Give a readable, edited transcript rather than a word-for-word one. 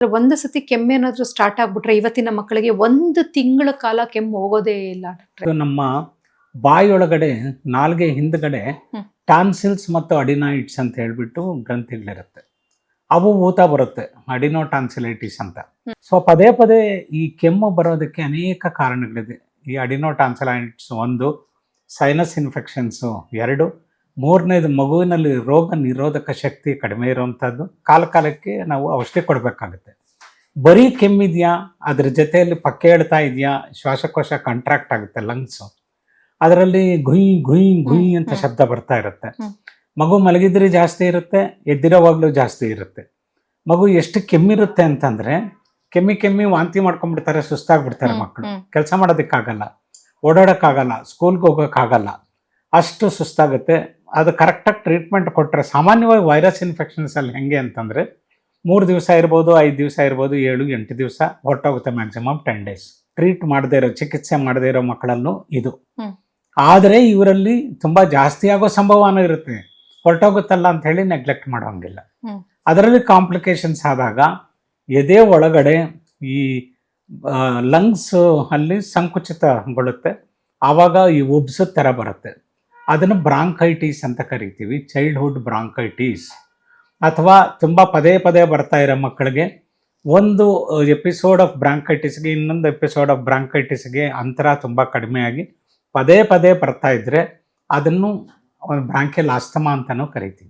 ಒಂದು ಸತಿ ಕೆಮ್ಮೇನಾದ್ರೂ ಸ್ಟಾರ್ಟ್ ಆಗ್ಬಿಟ್ರೆ ಇವತ್ತಿನ ಮಕ್ಕಳಿಗೆ 1 ತಿಂಗಳ ಕಾಲ ಕೆಮ್ಮು ಹೋಗೋದೇ ಇಲ್ಲ ಡಾಕ್ಟ್ರೆ. ಇದು ನಮ್ಮ ಬಾಯಿಯೊಳಗಡೆ ನಾಲ್ಗೆ ಹಿಂದ್ಗಡೆ ಹ್ಮ್. ಟಾನ್ಸಿಲ್ಸ್ ಮತ್ತು ಅಡಿನಾಯ್ಡ್ಸ್ ಅಂತ ಹೇಳ್ಬಿಟ್ಟು ಗ್ರಂಥಿಗಳಿರುತ್ತೆ. ಅವು ಊತ ಬರುತ್ತೆ, ಅಡಿನೋ ಟಾನ್ಸಿಲೈಟಿಸ್ ಅಂತ. ಸೊ ಪದೇ ಪದೇ ಈ ಕೆಮ್ಮು ಬರೋದಕ್ಕೆ ಅನೇಕ ಕಾರಣಗಳಿದೆ. ಈ ಅಡಿನೋ ಟಾನ್ಸಿಲೈಟಿಸ್ ಒಂದು, ಸೈನಸ್ ಇನ್ಫೆಕ್ಷನ್ಸು ಎರಡು, ಮೂರನೇದು ಮಗುವಿನಲ್ಲಿ ರೋಗ ನಿರೋಧಕ ಶಕ್ತಿ ಕಡಿಮೆ ಇರುವಂಥದ್ದು. ಕಾಲಕ್ಕೆ ನಾವು ಔಷಧಿ ಕೊಡಬೇಕಾಗುತ್ತೆ. ಬರೀ ಕೆಮ್ಮಿದೆಯಾ, ಅದ್ರ ಜೊತೆಯಲ್ಲಿ ಪಕ್ಕೆ ಹೇಳ್ತಾ ಇದೆಯಾ, ಶ್ವಾಸಕೋಶ ಕಾಂಟ್ರಾಕ್ಟ್ ಆಗುತ್ತೆ, ಲಂಗ್ಸು, ಅದರಲ್ಲಿ ಗುಯ್ ಗುಯ್ ಗುಯ್ ಅಂತ ಶಬ್ದ ಬರ್ತಾ ಇರುತ್ತೆ. ಮಗು ಮಲಗಿದ್ರೆ ಜಾಸ್ತಿ ಇರುತ್ತೆ, ಎದ್ದಿರೋವಾಗಲೂ ಜಾಸ್ತಿ ಇರುತ್ತೆ. ಮಗು ಎಷ್ಟು ಕೆಮ್ಮಿರುತ್ತೆ ಅಂತಂದರೆ ಕೆಮ್ಮಿ ವಾಂತಿ ಮಾಡ್ಕೊಂಡ್ಬಿಡ್ತಾರೆ, ಸುಸ್ತಾಗ್ಬಿಡ್ತಾರೆ ಮಕ್ಕಳು. ಕೆಲಸ ಮಾಡೋದಕ್ಕಾಗಲ್ಲ, ಓಡಾಡೋಕ್ಕಾಗಲ್ಲ, ಸ್ಕೂಲ್ಗೆ ಹೋಗೋಕ್ಕಾಗಲ್ಲ, ಅಷ್ಟು ಸುಸ್ತಾಗುತ್ತೆ. ಅದು ಕರೆಕ್ಟಾಗಿ ಟ್ರೀಟ್ಮೆಂಟ್ ಕೊಟ್ಟರೆ, ಸಾಮಾನ್ಯವಾಗಿ ವೈರಸ್ ಇನ್ಫೆಕ್ಷನ್ಸಲ್ಲಿ ಹೆಂಗೆ ಅಂತಂದರೆ 3 ದಿವಸ ಇರ್ಬೋದು, 5 ದಿವಸ ಇರ್ಬೋದು, 7-8 ದಿವಸ ಹೊರಟೋಗುತ್ತೆ, ಮ್ಯಾಕ್ಸಿಮಮ್ 10 days. ಟ್ರೀಟ್ ಮಾಡದೇ ಇರೋ, ಚಿಕಿತ್ಸೆ ಮಾಡದೇ ಇರೋ ಮಕ್ಕಳಲ್ಲೂ ಇದು. ಆದರೆ ಇವರಲ್ಲಿ ತುಂಬ ಜಾಸ್ತಿ ಆಗೋ ಸಂಭವನೂ ಇರುತ್ತೆ. ಹೊರಟೋಗುತ್ತಲ್ಲ ಅಂತ ಹೇಳಿ ನೆಗ್ಲೆಕ್ಟ್ ಮಾಡೋಂಗಿಲ್ಲ. ಅದರಲ್ಲಿ ಕಾಂಪ್ಲಿಕೇಶನ್ಸ್ ಆದಾಗ ಎದೆ ಒಳಗಡೆ ಈ ಲಂಗ್ಸ್ ಅಲ್ಲಿ ಸಂಕುಚಿತಗೊಳ್ಳುತ್ತೆ. ಆವಾಗ ಈ ಉಬ್ಸು ಥರ ಬರುತ್ತೆ. ಅದನ್ನು ಬ್ರಾಂಕೈಟಿಸ್ ಅಂತ ಕರಿತೀವಿ, ಚೈಲ್ಡ್ಹುಡ್ ಬ್ರಾಂಕೈಟಿಸ್. ಅಥವಾ ತುಂಬ ಪದೇ ಪದೇ ಬರ್ತಾ ಇರೋ ಮಕ್ಕಳಿಗೆ ಒಂದು ಎಪಿಸೋಡ್ ಆಫ್ ಬ್ರಾಂಕೈಟಿಸ್ಗೆ ಇನ್ನೊಂದು ಎಪಿಸೋಡ್ ಆಫ್ ಬ್ರಾಂಕೈಟಿಸ್ಗೆ ಅಂತರ ತುಂಬ ಕಡಿಮೆಯಾಗಿ ಪದೇ ಪದೇ ಬರ್ತಾ ಇದ್ದರೆ ಅದನ್ನು ಬ್ರಾಂಕಿಯಲ್ ಆಸ್ತಮಾ ಅಂತಲೂ ಕರಿತೀವಿ.